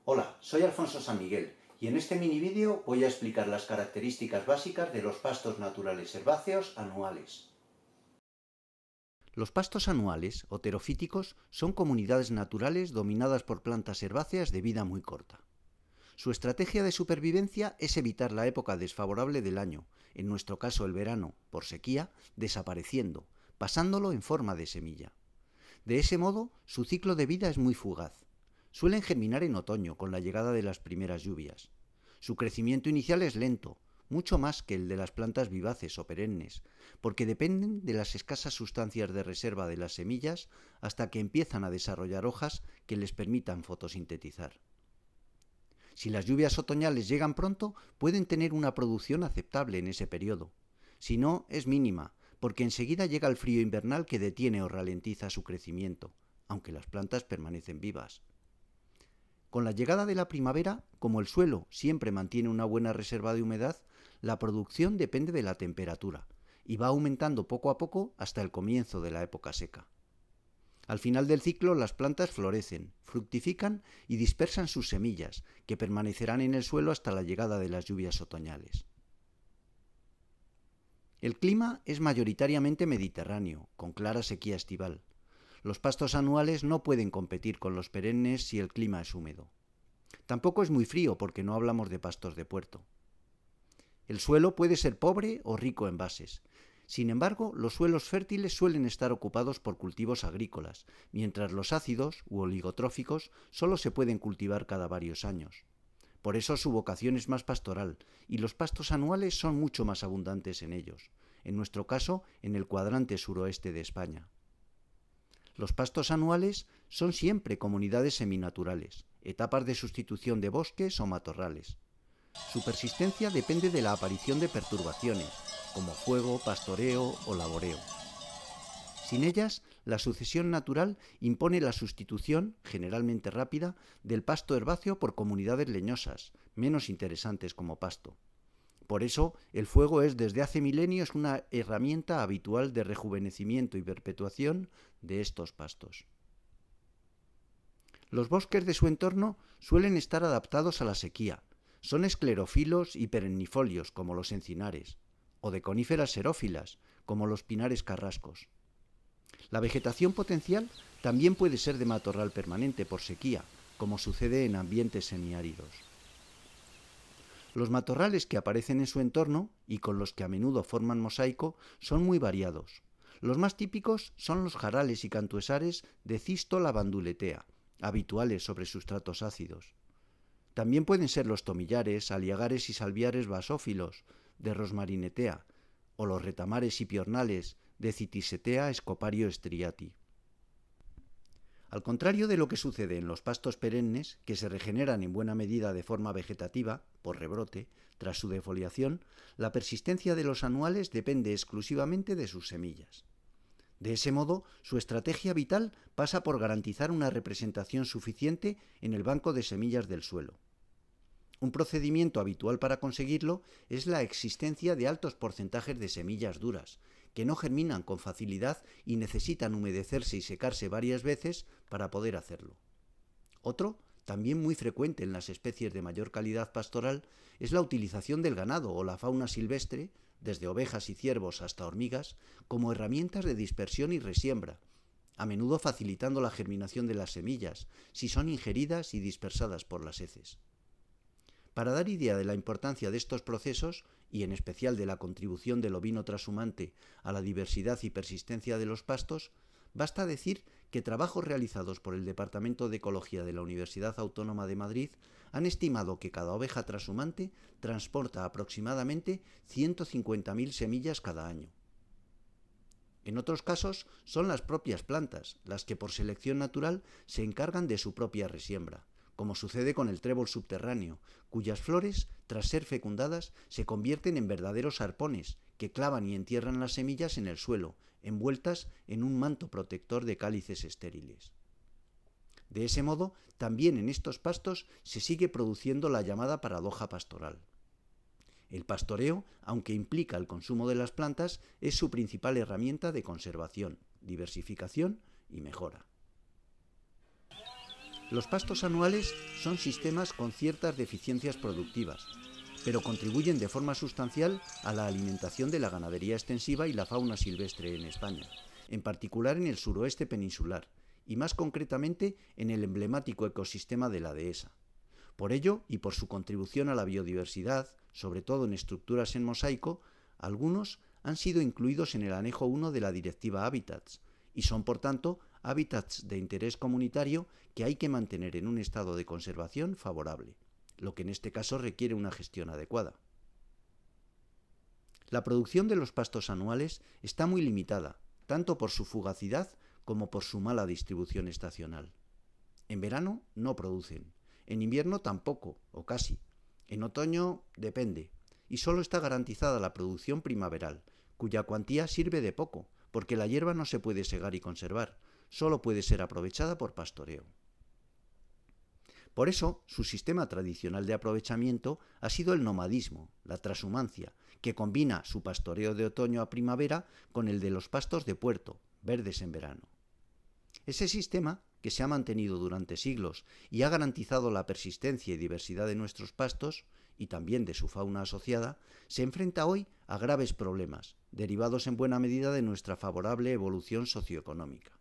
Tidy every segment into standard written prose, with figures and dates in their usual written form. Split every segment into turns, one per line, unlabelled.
Hola, soy Alfonso San Miguel y en este mini vídeo voy a explicar las características básicas de los pastos naturales herbáceos anuales. Los pastos anuales o terofíticos son comunidades naturales dominadas por plantas herbáceas de vida muy corta. Su estrategia de supervivencia es evitar la época desfavorable del año, en nuestro caso el verano, por sequía, desapareciendo, pasándolo en forma de semilla. De ese modo, su ciclo de vida es muy fugaz. Suelen germinar en otoño con la llegada de las primeras lluvias. Su crecimiento inicial es lento, mucho más que el de las plantas vivaces o perennes, porque dependen de las escasas sustancias de reserva de las semillas hasta que empiezan a desarrollar hojas que les permitan fotosintetizar. Si las lluvias otoñales llegan pronto, pueden tener una producción aceptable en ese periodo. Si no, es mínima, porque enseguida llega el frío invernal que detiene o ralentiza su crecimiento, aunque las plantas permanecen vivas. Con la llegada de la primavera, como el suelo siempre mantiene una buena reserva de humedad, la producción depende de la temperatura y va aumentando poco a poco hasta el comienzo de la época seca. Al final del ciclo, las plantas florecen, fructifican y dispersan sus semillas, que permanecerán en el suelo hasta la llegada de las lluvias otoñales. El clima es mayoritariamente mediterráneo, con clara sequía estival. Los pastos anuales no pueden competir con los perennes si el clima es húmedo. Tampoco es muy frío porque no hablamos de pastos de puerto. El suelo puede ser pobre o rico en bases. Sin embargo, los suelos fértiles suelen estar ocupados por cultivos agrícolas, mientras los ácidos u oligotróficos solo se pueden cultivar cada varios años. Por eso su vocación es más pastoral, y los pastos anuales son mucho más abundantes en ellos, en nuestro caso en el cuadrante suroeste de España. Los pastos anuales son siempre comunidades seminaturales, etapas de sustitución de bosques o matorrales. Su persistencia depende de la aparición de perturbaciones, como fuego, pastoreo o laboreo. Sin ellas, la sucesión natural impone la sustitución, generalmente rápida, del pasto herbáceo por comunidades leñosas, menos interesantes como pasto. Por eso, el fuego es desde hace milenios una herramienta habitual de rejuvenecimiento y perpetuación de estos pastos. Los bosques de su entorno suelen estar adaptados a la sequía. Son esclerófilos y perennifolios, como los encinares, o de coníferas xerófilas, como los pinares carrascos. La vegetación potencial también puede ser de matorral permanente por sequía, como sucede en ambientes semiáridos. Los matorrales que aparecen en su entorno y con los que a menudo forman mosaico son muy variados. Los más típicos son los jarales y cantuesares de Cisto lavanduletea, habituales sobre sustratos ácidos. También pueden ser los tomillares, aliagares y salviares basófilos de Rosmarinetea o los retamares y piornales de Citisetea scopario striati. Al contrario de lo que sucede en los pastos perennes, que se regeneran en buena medida de forma vegetativa, por rebrote, tras su defoliación, la persistencia de los anuales depende exclusivamente de sus semillas. De ese modo, su estrategia vital pasa por garantizar una representación suficiente en el banco de semillas del suelo. Un procedimiento habitual para conseguirlo es la existencia de altos porcentajes de semillas duras, que no germinan con facilidad y necesitan humedecerse y secarse varias veces para poder hacerlo. Otro, también muy frecuente en las especies de mayor calidad pastoral, es la utilización del ganado o la fauna silvestre, desde ovejas y ciervos hasta hormigas, como herramientas de dispersión y resiembra, a menudo facilitando la germinación de las semillas, si son ingeridas y dispersadas por las heces. Para dar idea de la importancia de estos procesos, y en especial de la contribución del ovino trashumante a la diversidad y persistencia de los pastos, basta decir que trabajos realizados por el Departamento de Ecología de la Universidad Autónoma de Madrid han estimado que cada oveja trashumante transporta aproximadamente 150.000 semillas cada año. En otros casos, son las propias plantas las que por selección natural se encargan de su propia resiembra, como sucede con el trébol subterráneo, cuyas flores, tras ser fecundadas, se convierten en verdaderos arpones que clavan y entierran las semillas en el suelo, envueltas en un manto protector de cálices estériles. De ese modo, también en estos pastos se sigue produciendo la llamada paradoja pastoral. El pastoreo, aunque implica el consumo de las plantas, es su principal herramienta de conservación, diversificación y mejora. Los pastos anuales son sistemas con ciertas deficiencias productivas, pero contribuyen de forma sustancial a la alimentación de la ganadería extensiva y la fauna silvestre en España, en particular en el suroeste peninsular, y más concretamente en el emblemático ecosistema de la dehesa. Por ello, y por su contribución a la biodiversidad, sobre todo en estructuras en mosaico, algunos han sido incluidos en el anejo 1 de la Directiva Hábitats, y son, por tanto, hábitats de interés comunitario que hay que mantener en un estado de conservación favorable, lo que en este caso requiere una gestión adecuada. La producción de los pastos anuales está muy limitada, tanto por su fugacidad como por su mala distribución estacional. En verano no producen, en invierno tampoco, o casi. En otoño depende, y solo está garantizada la producción primaveral, cuya cuantía sirve de poco, porque la hierba no se puede segar y conservar, solo puede ser aprovechada por pastoreo. Por eso, su sistema tradicional de aprovechamiento ha sido el nomadismo, la trashumancia, que combina su pastoreo de otoño a primavera con el de los pastos de puerto, verdes en verano. Ese sistema, que se ha mantenido durante siglos y ha garantizado la persistencia y diversidad de nuestros pastos, y también de su fauna asociada, se enfrenta hoy a graves problemas, derivados en buena medida de nuestra favorable evolución socioeconómica.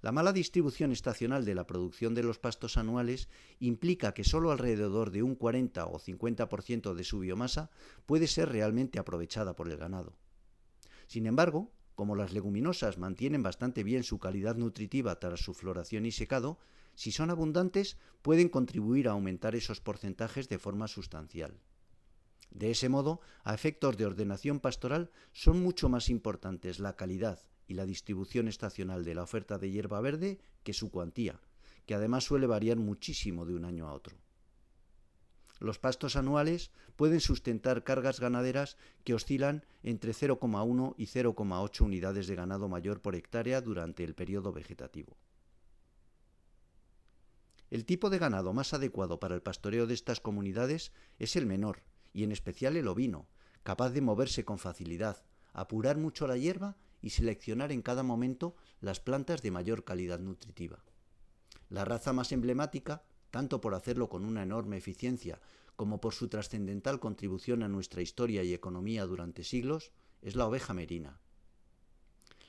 La mala distribución estacional de la producción de los pastos anuales implica que solo alrededor de un 40 o 50% de su biomasa puede ser realmente aprovechada por el ganado. Sin embargo, como las leguminosas mantienen bastante bien su calidad nutritiva tras su floración y secado, si son abundantes pueden contribuir a aumentar esos porcentajes de forma sustancial. De ese modo, a efectos de ordenación pastoral, son mucho más importantes la calidad y la distribución estacional de la oferta de hierba verde que su cuantía, que además suele variar muchísimo de un año a otro. Los pastos anuales pueden sustentar cargas ganaderas que oscilan entre 0,1 y 0,8 unidades de ganado mayor por hectárea durante el periodo vegetativo. El tipo de ganado más adecuado para el pastoreo de estas comunidades es el menor, y en especial el ovino, capaz de moverse con facilidad, apurar mucho la hierba y seleccionar en cada momento las plantas de mayor calidad nutritiva. La raza más emblemática, tanto por hacerlo con una enorme eficiencia como por su trascendental contribución a nuestra historia y economía durante siglos, es la oveja merina.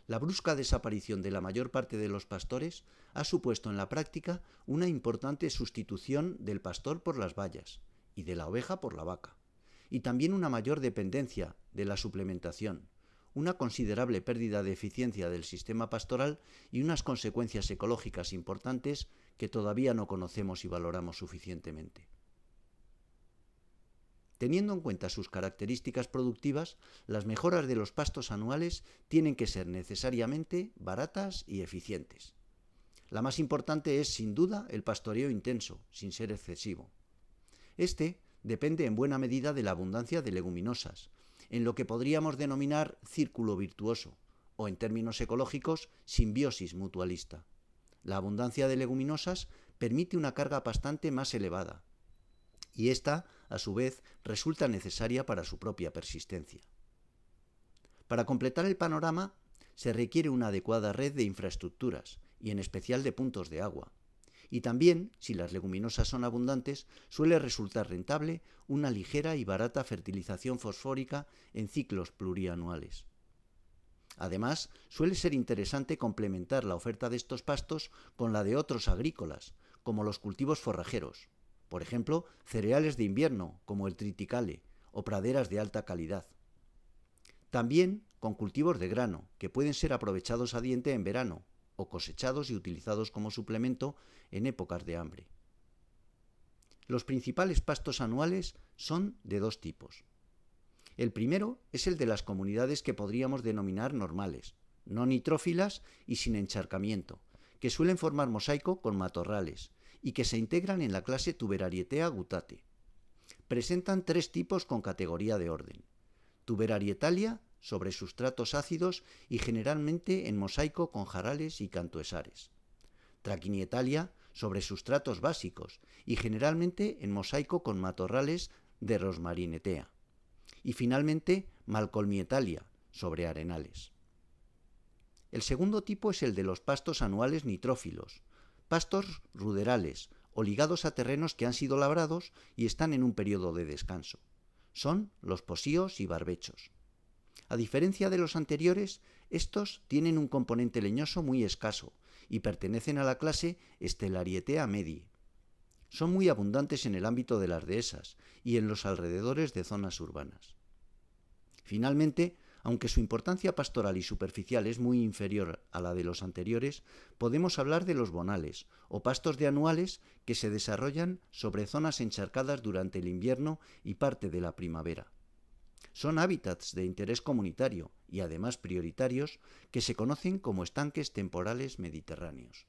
La brusca desaparición de la mayor parte de los pastores ha supuesto en la práctica una importante sustitución del pastor por las bayas y de la oveja por la vaca, y también una mayor dependencia de la suplementación, una considerable pérdida de eficiencia del sistema pastoral y unas consecuencias ecológicas importantes que todavía no conocemos y valoramos suficientemente. Teniendo en cuenta sus características productivas, las mejoras de los pastos anuales tienen que ser necesariamente baratas y eficientes. La más importante es, sin duda, el pastoreo intenso, sin ser excesivo. Este depende en buena medida de la abundancia de leguminosas, en lo que podríamos denominar círculo virtuoso, o en términos ecológicos, simbiosis mutualista. La abundancia de leguminosas permite una carga pastante más elevada, y esta, a su vez, resulta necesaria para su propia persistencia. Para completar el panorama, se requiere una adecuada red de infraestructuras, y en especial de puntos de agua. Y también, si las leguminosas son abundantes, suele resultar rentable una ligera y barata fertilización fosfórica en ciclos plurianuales. Además, suele ser interesante complementar la oferta de estos pastos con la de otros agrícolas, como los cultivos forrajeros, por ejemplo, cereales de invierno, como el triticale, o praderas de alta calidad. También con cultivos de grano, que pueden ser aprovechados a diente en verano, o cosechados y utilizados como suplemento en épocas de hambre. Los principales pastos anuales son de dos tipos. El primero es el de las comunidades que podríamos denominar normales, no nitrófilas y sin encharcamiento, que suelen formar mosaico con matorrales y que se integran en la clase Tuberarietea gutate. Presentan tres tipos con categoría de orden: Tuberarietalia, sobre sustratos ácidos y generalmente en mosaico con jarales y cantuesares; Traquinietalia, sobre sustratos básicos y generalmente en mosaico con matorrales de Rosmarinetea; y finalmente Malcolmietalia, sobre arenales. El segundo tipo es el de los pastos anuales nitrófilos, pastos ruderales o ligados a terrenos que han sido labrados y están en un periodo de descanso. Son los posíos y barbechos. A diferencia de los anteriores, estos tienen un componente leñoso muy escaso y pertenecen a la clase Stellarietea medie. Son muy abundantes en el ámbito de las dehesas y en los alrededores de zonas urbanas. Finalmente, aunque su importancia pastoral y superficial es muy inferior a la de los anteriores, podemos hablar de los bonales, o pastos de anuales que se desarrollan sobre zonas encharcadas durante el invierno y parte de la primavera. Son hábitats de interés comunitario y además prioritarios que se conocen como estanques temporales mediterráneos.